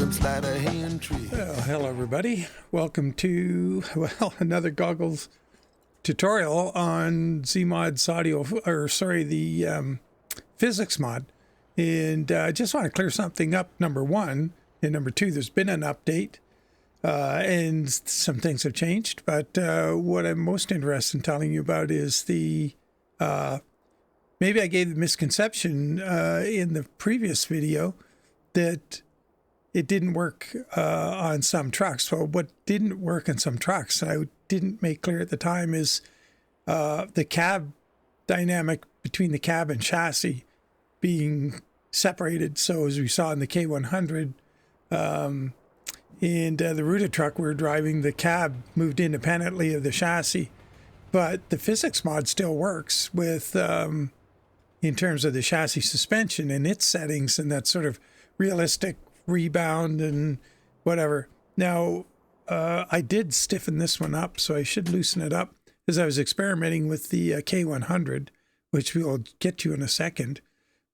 them slider hand tricks. Well, hello everybody. Welcome to, another goggles tutorial on ZeeMod's the physics mod. And I just want to clear something up, number one. And number two, there's been an update and some things have changed. But what I'm most interested in telling you about is the, maybe I gave the misconception in the previous video that it didn't work on some trucks. Well, what didn't work on some trucks, and I didn't make clear at the time, is the cab dynamic between the cab and chassis being separated. So as we saw in the K100 and the rooted truck we were driving, the cab moved independently of the chassis. But the physics mod still works with, in terms of the chassis suspension and its settings and that sort of realistic rebound and whatever. Now, I did stiffen this one up, so I should loosen it up, as I was experimenting with the K100, which we'll get to in a second.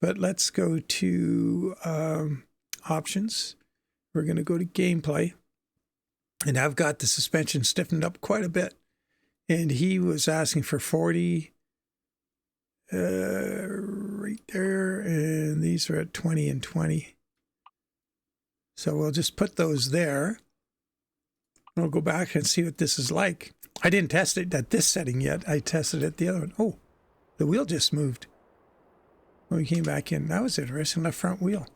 But let's go to options. We're going to go to gameplay. And I've got the suspension stiffened up quite a bit. And he was asking for 40 right there. And these are at 20 and 20. So we'll just put those there. We'll go back and see what this is like. I didn't test it at this setting yet. I tested it at the other one. Oh, the wheel just moved when we came back in. That was interesting, left front wheel.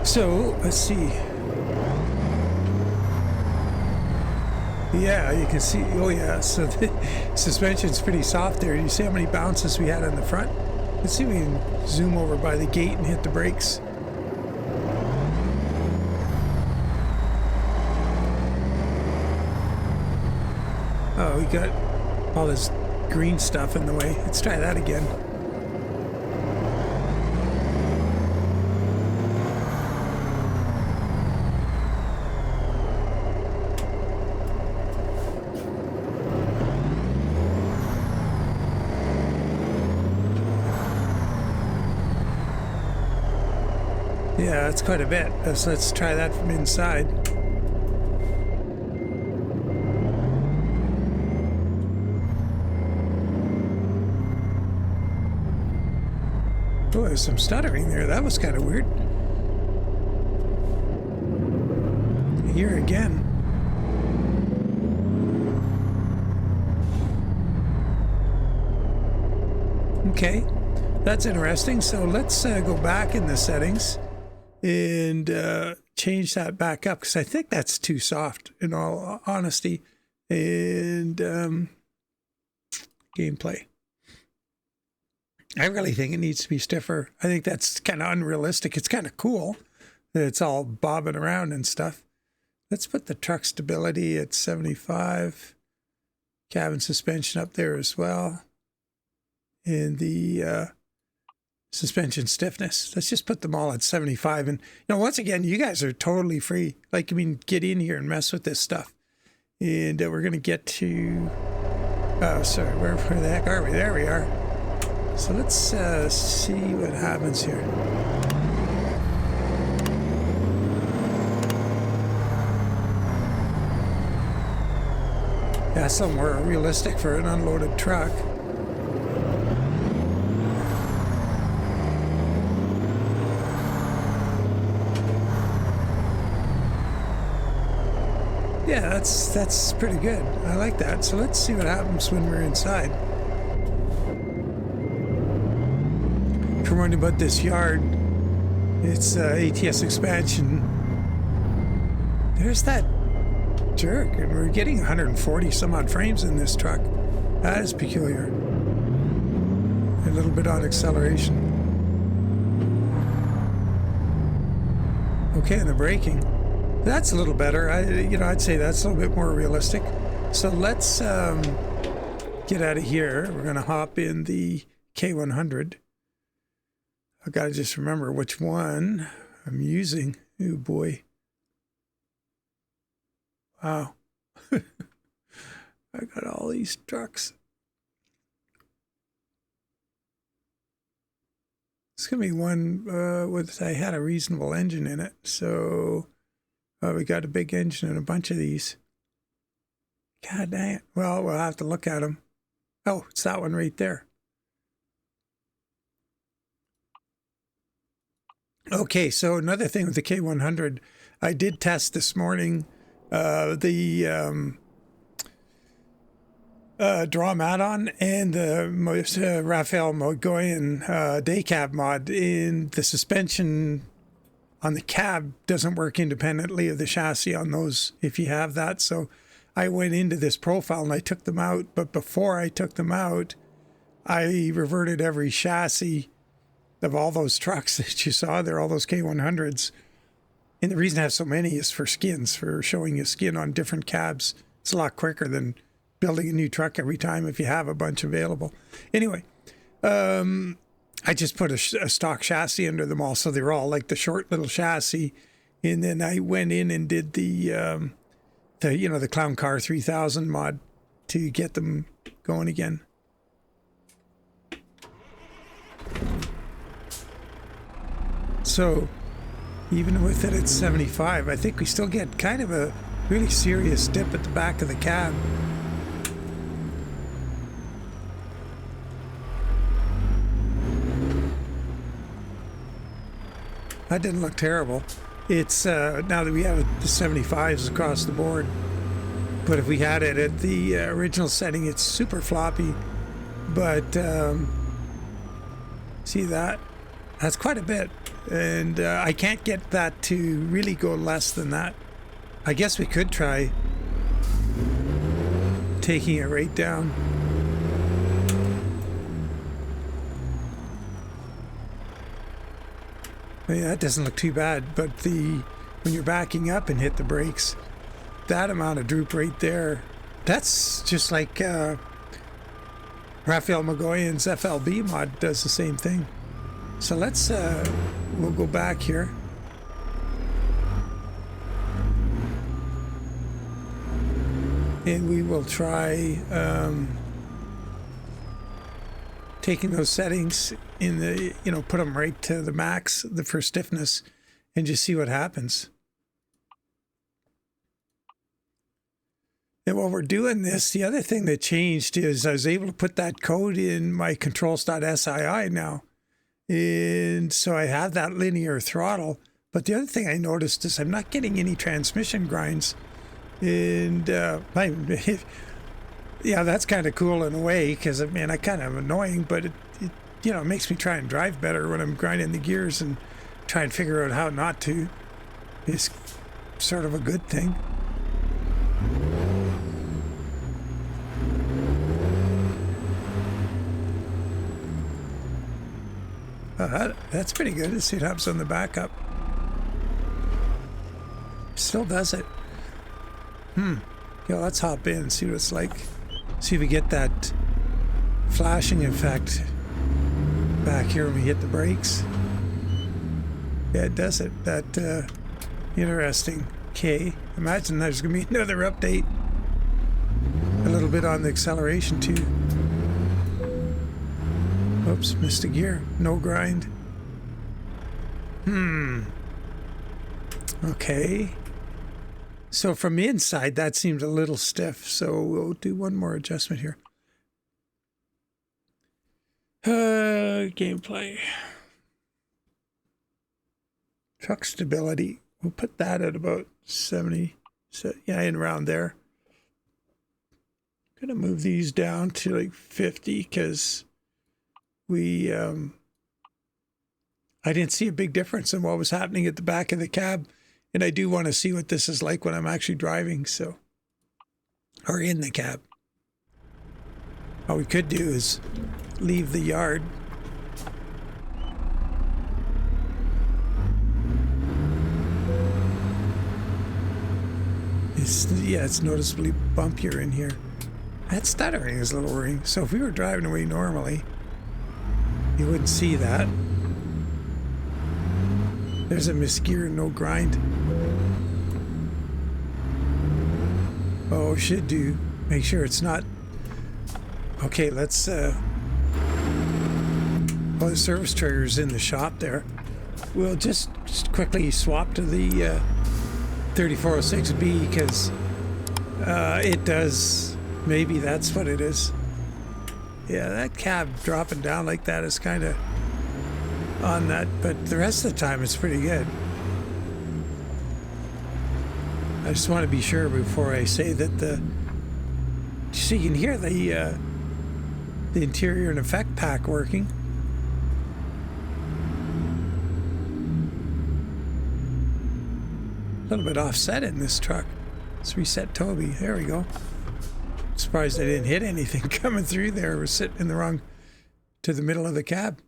So, let's see. Yeah, you can see, oh yeah, so the suspension's pretty soft there. You see how many bounces we had on the front? Let's see if we can zoom over by the gate and hit the brakes. Oh, we got all this green stuff in the way. Let's try that again. Yeah, that's quite a bit. So let's try that from inside. Oh, there's some stuttering there. That was kind of weird. Here again. Okay, that's interesting. So let's go back in the settings and change that back up, because I think that's too soft, in all honesty. And gameplay. I really think it needs to be stiffer. I think that's kind of unrealistic. It's kind of cool that it's all bobbing around and stuff. Let's put the truck stability at 75. Cabin suspension up there as well. And the suspension stiffness. Let's just put them all at 75. And, once again, you guys are totally free. Like, get in here and mess with this stuff. And we're going to get to... Oh, sorry. Where the heck are we? There we are. So let's see what happens here. Yeah, it's a little more realistic for an unloaded truck. Yeah, that's pretty good. I like that. So let's see what happens when we're inside. If you're wondering about this yard, it's ATS Expansion. There's that jerk, and we're getting 140 some odd frames in this truck. That is peculiar. A little bit on acceleration. Okay, and the braking. That's a little better. I'd say that's a little bit more realistic. So let's get out of here. We're going to hop in the K100. I've got to just remember which one I'm using. Oh boy. Wow. I got all these trucks. It's going to be one with, I had a reasonable engine in it. So we got a big engine and a bunch of these. God dang it. Well, we'll have to look at them. Oh, it's that one right there. Okay, so another thing with the K100, I did test this morning the drum add-on and the Raphael Mogoyan day cab mod. In the suspension on the cab doesn't work independently of the chassis on those if you have that. So I went into this profile and I took them out, but before I took them out, I reverted every chassis of all those trucks that you saw there, all those K100s. And the reason I have so many is for skins, for showing you skin on different cabs. It's a lot quicker than building a new truck every time if you have a bunch available. Anyway, I just put a stock chassis under them all, so they were all like the short little chassis. And then I went in and did the Clown Car 3000 mod to get them going again. So even with it at 75, I think we still get kind of a really serious dip at the back of the cab. That didn't look terrible. It's now that we have the 75s across the board, but if we had it at the original setting, it's super floppy. But see that? That's quite a bit. And I can't get that to really go less than that. I guess we could try taking it right down. I mean, that doesn't look too bad, but when you're backing up and hit the brakes, that amount of droop right there, that's just like Raphael Mogoyan's FLB mod does the same thing. So let's, we'll go back here. And we will try taking those settings in the, put them right to the max for stiffness and just see what happens. And while we're doing this, the other thing that changed is I was able to put that code in my controls.sii now. And so I have that linear throttle. But the other thing I noticed is I'm not getting any transmission grinds. And yeah, that's kind of cool in a way because, man, I kind of annoying, but it makes me try and drive better when I'm grinding the gears and try and figure out how not to. It's sort of a good thing. That's pretty good. Let's see what happens on the backup. Still does it. Let's hop in and see what it's like. See if we get that flashing effect back here when we hit the brakes. Yeah, it does it. That interesting. Okay, imagine there's gonna be another update. A little bit on the acceleration too. Oops, missed a gear. No grind. Okay. So from the inside, that seemed a little stiff. So we'll do one more adjustment here. Gameplay. Truck stability. We'll put that at about 70. So yeah, in around there. Gonna move these down to like 50 because I didn't see a big difference in what was happening at the back of the cab. And I do want to see what this is like when I'm actually driving, so, or in the cab. All we could do is leave the yard. It's noticeably bumpier in here. That stuttering is a little worrying. So if we were driving away normally, you wouldn't see that. There's a misgear, no grind. Oh, should do. Make sure it's not. Okay, let's. well, the service trigger's in the shop there. We'll just quickly swap to the 3406B because it does, maybe that's what it is. Yeah, that cab dropping down like that is kind of on that, but the rest of the time it's pretty good. I just want to be sure before I say that so you can hear the interior and effect pack working. A little bit offset in this truck. Let's reset Toby. There we go. Surprised I didn't hit anything coming through there. We're sitting in the wrong, to the middle of the cab.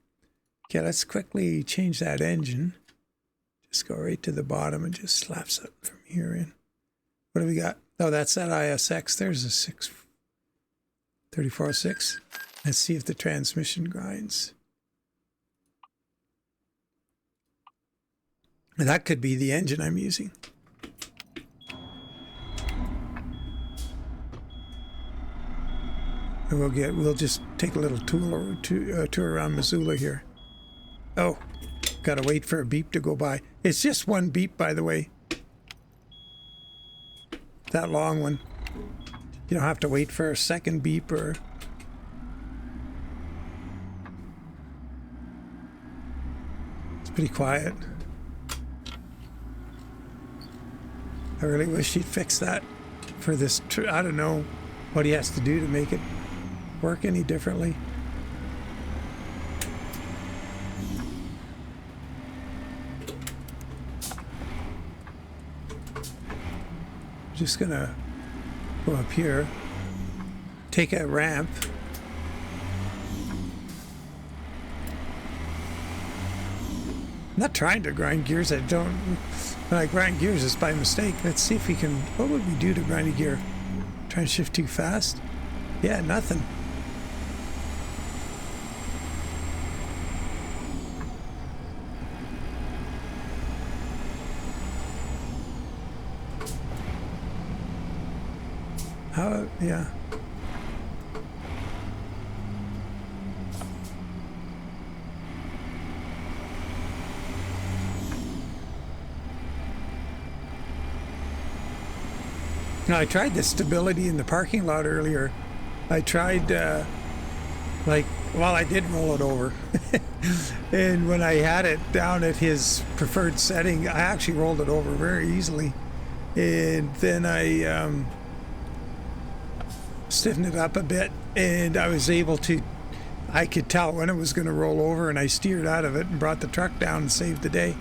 Okay, let's quickly change that engine. Just go right to the bottom and just slap something from here in. What do we got? Oh, that's that ISX. There's a 3406. Let's see if the transmission grinds. And that could be the engine I'm using. And we'll just take a little tour around Missoula here. Oh, gotta wait for a beep to go by. It's just one beep, by the way. That long one. You don't have to wait for a second beep or... It's pretty quiet. I really wish he'd fix that for this. I don't know what he has to do to make it work any differently. I'm just gonna go up here, take a ramp. I'm not trying to grind gears. I don't. When I grind gears, it's by mistake. Let's see if we can. What would we do to grind a gear? Try and shift too fast? Yeah, nothing. How? Yeah. Now, I tried the stability in the parking lot earlier. I tried, well, I did roll it over. And when I had it down at his preferred setting, I actually rolled it over very easily. And then I stiffened it up a bit, and I was able to, I could tell when it was going to roll over, and I steered out of it and brought the truck down and saved the day.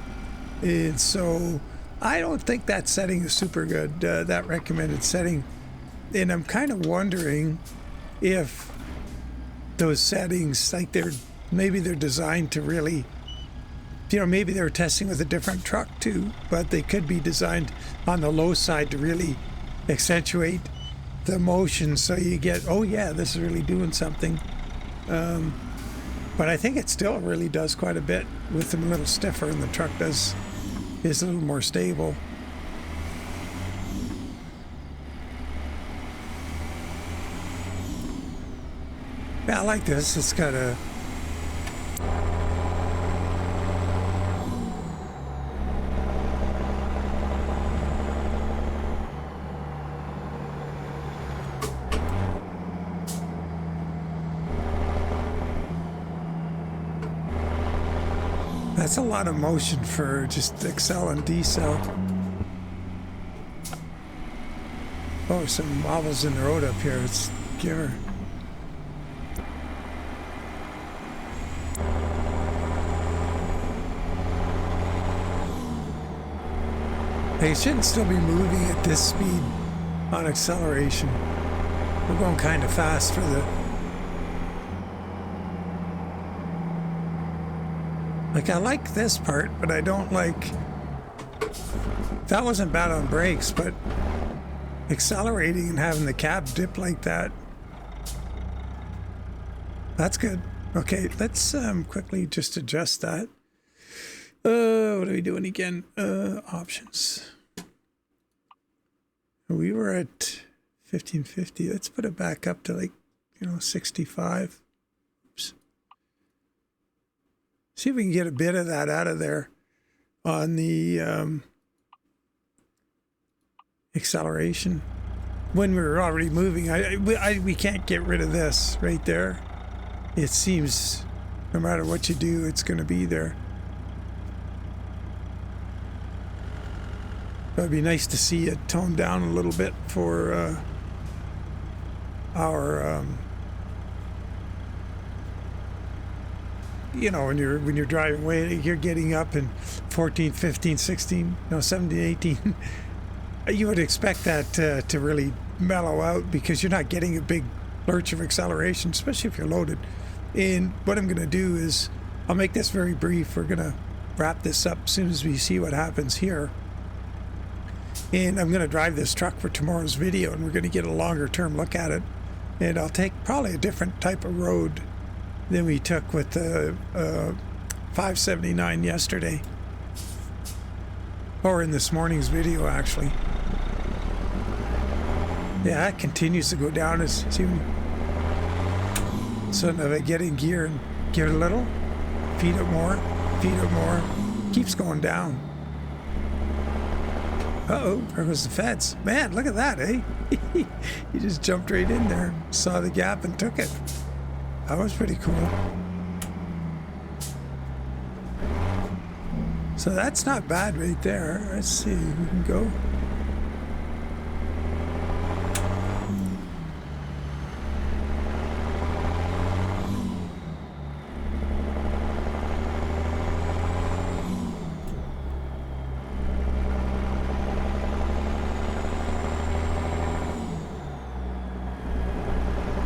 And so I don't think that setting is super good, that recommended setting. And I'm kind of wondering if those settings, like maybe they're designed to really, you know, maybe they were testing with a different truck too, but they could be designed on the low side to really accentuate the motion so you get, oh yeah, this is really doing something. But I think it still really does quite a bit with them a little stiffer, and the truck is a little more stable. Yeah, I like this. It's got a that's a lot of motion for just accel and decel. Oh, some wobbles in the road up here. It's giver. They shouldn't still be moving at this speed on acceleration. We're going kind of fast for the... Like, I like this part, but I don't like... That wasn't bad on brakes, but accelerating and having the cab dip like that, that's good. Okay, let's quickly just adjust that. What are we doing again? Options. We were at 1550. Let's put it back up to, like, 65. Oops. See if we can get a bit of that out of there on the acceleration. When we're already moving, we can't get rid of this right there. It seems no matter what you do, it's going to be there. It'd be nice to see it toned down a little bit for our, you know, when you're driving away, you're getting up in 14, 15, 16, no, 17, 18. You would expect that to really mellow out because you're not getting a big lurch of acceleration, especially if you're loaded. And what I'm going to do is I'll make this very brief. We're going to wrap this up as soon as we see what happens here. And I'm going to drive this truck for tomorrow's video, and we're going to get a longer term look at it. And I'll take probably a different type of road than we took with the 579 yesterday. Or in this morning's video, actually. Yeah, it continues to go down. As see, so now I get in gear and give it a little, feed it more, keeps going down. Uh-oh, there goes the feds. Man, look at that, eh? He just jumped right in there, saw the gap and took it. That was pretty cool. So that's not bad right there. Let's see, we can go.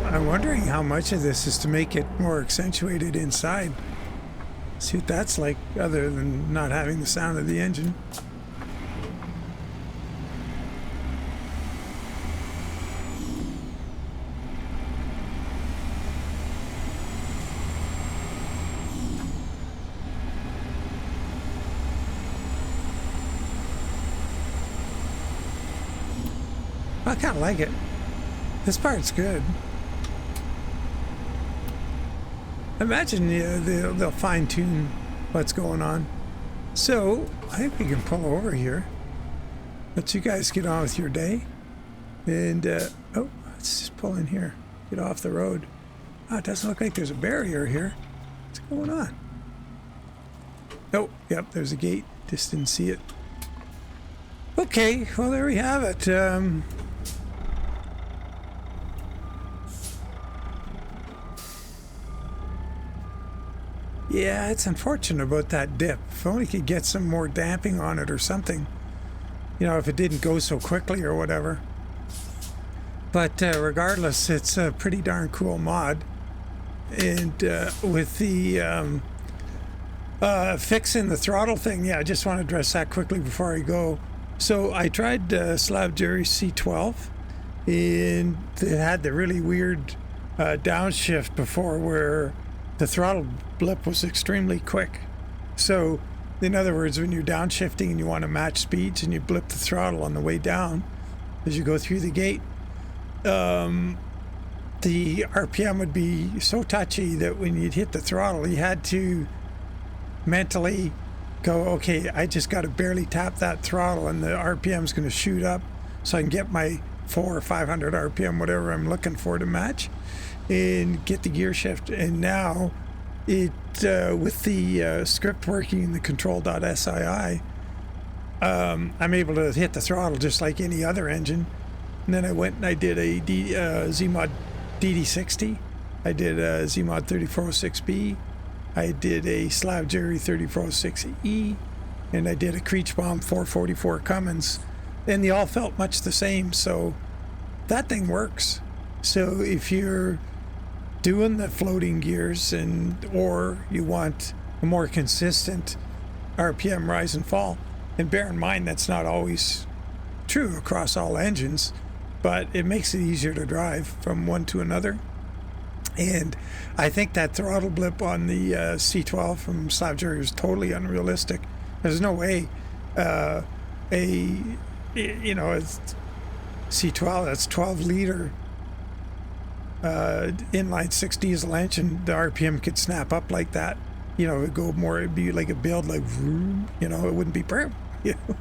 I'm wondering how much of this is to make it more accentuated inside. See what that's like, other than not having the sound of the engine. I kind of like it. This part's good. Imagine they'll fine-tune what's going on. So I think we can pull over here. Let you guys get on with your day. And oh, let's just pull in here. Get off the road. Oh, it doesn't look like there's a barrier here. What's going on? Oh, yep, there's a gate. Just didn't see it. Okay, well, there we have it. Yeah, it's unfortunate about that dip. If only could get some more damping on it or something. You know, if it didn't go so quickly or whatever. But regardless, it's a pretty darn cool mod. And with the fixing the throttle thing, yeah, I just want to address that quickly before I go. So I tried Slavjury C12, and it had the really weird downshift before where the throttle blip was extremely quick. So in other words, when you're downshifting and you want to match speeds and you blip the throttle on the way down as you go through the gate, the RPM would be so touchy that when you'd hit the throttle, you had to mentally go, okay, I just got to barely tap that throttle and the RPM is going to shoot up so I can get my 400 or 500 RPM, whatever I'm looking for to match, and get the gear shift. And now it with the script working in the control.sii, I'm able to hit the throttle just like any other engine. And then I went and I did a ZeeMod DD60, I did a ZeeMod 3406B, I did a Slavjury 3406E, and I did a Creechbaum 444 Cummins, and they all felt much the same. So that thing works. So if you're doing the floating gears or you want a more consistent RPM rise and fall, and bear in mind that's not always true across all engines, but it makes it easier to drive from one to another. And I think that throttle blip on the C12 from Slavjury is totally unrealistic. There's no way it's C12, that's 12 liter inline 6 diesel engine, the RPM could snap up like that. you know, it'd go more, it'd be like a build like, you know, it wouldn't be burp, you know.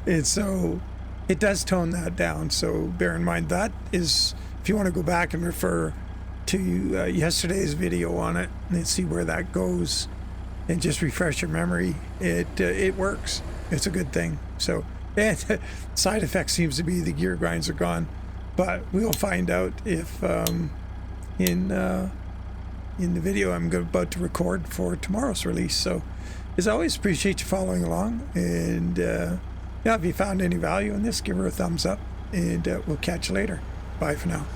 And so it does tone that down. So bear in mind that is, if you want to go back and refer to yesterday's video on it and see where that goes and just refresh your memory, it works. It's a good thing. So, and side effect seems to be the gear grinds are gone, but we'll find out if in the video I'm about to record for tomorrow's release. So as always, appreciate you following along, and yeah, if you found any value in this, give her a thumbs up, and we'll catch you later. Bye for now.